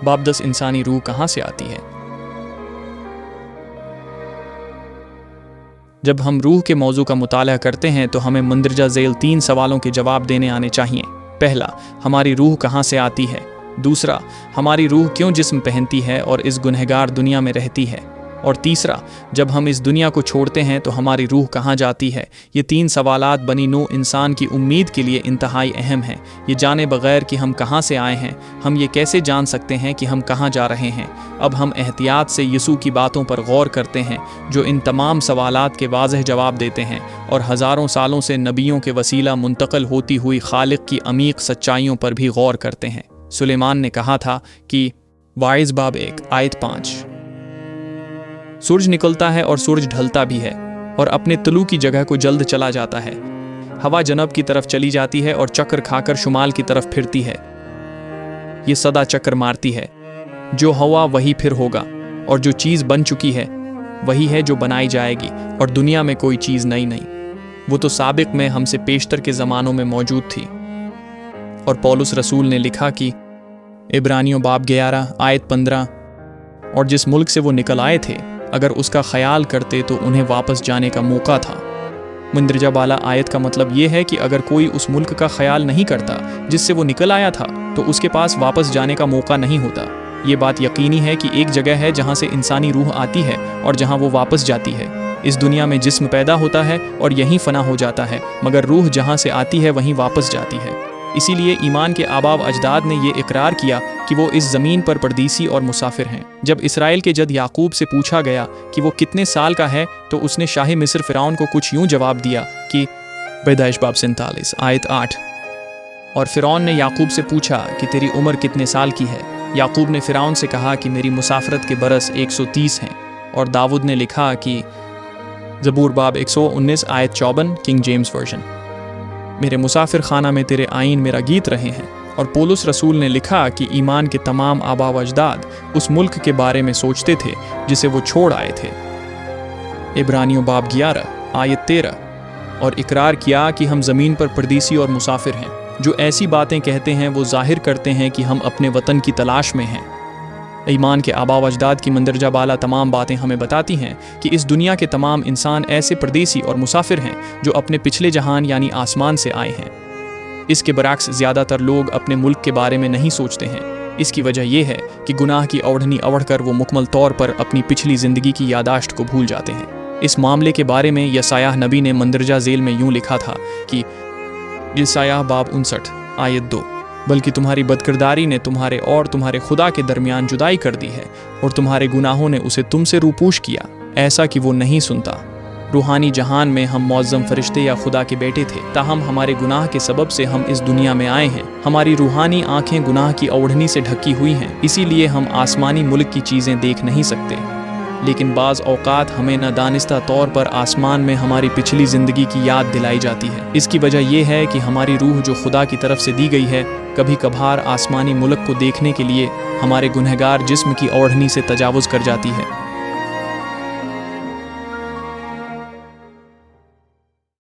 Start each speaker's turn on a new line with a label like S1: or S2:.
S1: बाब 10 इंसानी रूह कहाँ से आती है? जब हम रूह के मौजू का मुताला करते हैं तो हमें मंदरजा झेल 3 सवालों के जवाब देने आने चाहिए। पहला, हमारी रूह कहाँ से आती है? दूसरा, हमारी रूह क्यों जिस्म पहनती है और इस गुनहगार दुनिया में रहती है? और तीसरा, जब हम इस दुनिया को छोड़ते हैं तो हमारी रूह कहाँ जाती है? ये 3 सवालात बनी नू इंसान की उम्मीद के लिए इंतहाई अहम हैं। ये जाने बगैर कि हम कहाँ से आए हैं, हम ये कैसे जान सकते हैं कि हम कहाँ जा रहे हैं? अब हम एहतियात से यसू की बातों पर गौर करते हैं जो इन तमाम सवालात के वाज़ह जवाब देते हैं और हज़ारों सालों से नबियों के वसीला मुंतक़ल होती हुई खालिक की अमीक सच्चाइयों पर भी गौर करते हैं। सुलेमान ने कहा था कि वाइज़ बाब 1 आयत 5, सूरज निकलता है और सूरज ढलता भी है और अपने तुलू की जगह को जल्द चला जाता है। हवा जनब की तरफ चली जाती है और चक्कर खाकर शुमाल की तरफ फिरती है। ये सदा चक्कर मारती है। जो हवा वही फिर होगा और जो चीज़ बन चुकी है वही है जो बनाई जाएगी और दुनिया में कोई चीज़ नई नहीं। वो तो साबिक में हमसे पेशतर के ज़मानों में मौजूद थी। और पौलुस रसूल ने लिखा कि इब्रानियों बाब 11 आयत 15, और जिस मुल्क से वो निकल आए थे अगर उसका ख्याल करते तो उन्हें वापस जाने का मौका था। मंदरजा बाला आयत का मतलब ये है कि अगर कोई उस मुल्क का ख्याल नहीं करता जिससे वो निकल आया था तो उसके पास वापस जाने का मौका नहीं होता। ये बात यकीनी है कि एक जगह है जहाँ से इंसानी रूह आती है और जहाँ वो वापस जाती है। इस दुनिया में जिस्म पैदा होता है और यहीं फना हो जाता है, मगर रूह जहाँ से आती है वहीं वापस जाती है। इसीलिए ईमान के आबाव अजदाद ने ये इकरार किया कि वो इस ज़मीन पर परदेसी और मुसाफिर हैं। जब इसराइल के जद याकूब से पूछा गया कि वो कितने साल का है तो उसने शाही मिस्र फ़िरौन को कुछ यूँ जवाब दिया कि पैदाइश बाब 47 आयत 8। और फ़िरौन ने याकूब से पूछा कि तेरी उम्र कितने साल की है? याकूब ने फ़िरौन से कहा कि मेरी मुसाफरत के बरस 130 हैं। और दाऊद ने लिखा कि ज़बूर बाब 119 आयत 54 किंग जेम्स वर्जन, मेरे मुसाफिर खाना में तेरे आइन मेरा गीत रहे हैं। और पौलुस रसूल ने लिखा कि ईमान के तमाम आबाव अजदाद उस मुल्क के बारे में सोचते थे जिसे वो छोड़ आए थे। इब्रानियों बाब 11 आयत 13, और इकरार किया कि हम ज़मीन पर परदेसी और मुसाफिर हैं। जो ऐसी बातें कहते हैं वो जाहिर करते हैं कि हम अपने वतन की तलाश में हैं। ईमान के आबाव अजदाद की मंदरजा बाला तमाम बातें हमें बताती हैं कि इस दुनिया के तमाम इंसान ऐसे परदेसी और मुसाफिर हैं जो अपने पिछले जहान यानी आसमान से आए हैं। इसके बरक्स ज़्यादातर लोग अपने मुल्क के बारे में नहीं सोचते हैं। इसकी वजह यह है कि गुनाह की अवढ़नी अवढ़ कर वो मुकम्मल तौर पर अपनी पिछली ज़िंदगी की यादाश्त को भूल जाते हैं। इस मामले के बारे में यसायाह नबी ने मंदरजा झेल में यूँ लिखा था कि यसायाह बाब 59 आयत 2, बल्कि तुम्हारी बदकिरदारी ने तुम्हारे और तुम्हारे खुदा के दरमियान जुदाई कर दी है और तुम्हारे गुनाहों ने उसे तुमसे रूपोश किया, ऐसा कि वो नहीं सुनता। रूहानी जहान में हम मौज़्ज़म फरिश्ते या खुदा के बेटे थे, ताहम हमारे गुनाह के सबब से हम इस दुनिया में आए हैं। हमारी रूहानी आंखें गुनाह की ओढ़नी से ढकी हुई हैं, इसीलिए हम आसमानी मुल्क की चीज़ें देख नहीं सकते। लेकिन बाज़ औक़ात हमें नादानिस्ता तौर पर आसमान में हमारी पिछली ज़िंदगी की याद दिलाई जाती है। इसकी वजह यह है कि हमारी रूह जो खुदा की तरफ से दी गई है कभी कभार आसमानी मुल्क को देखने के लिए हमारे गुनहगार जिस्म की ओढ़नी से तजावुज़ कर जाती है।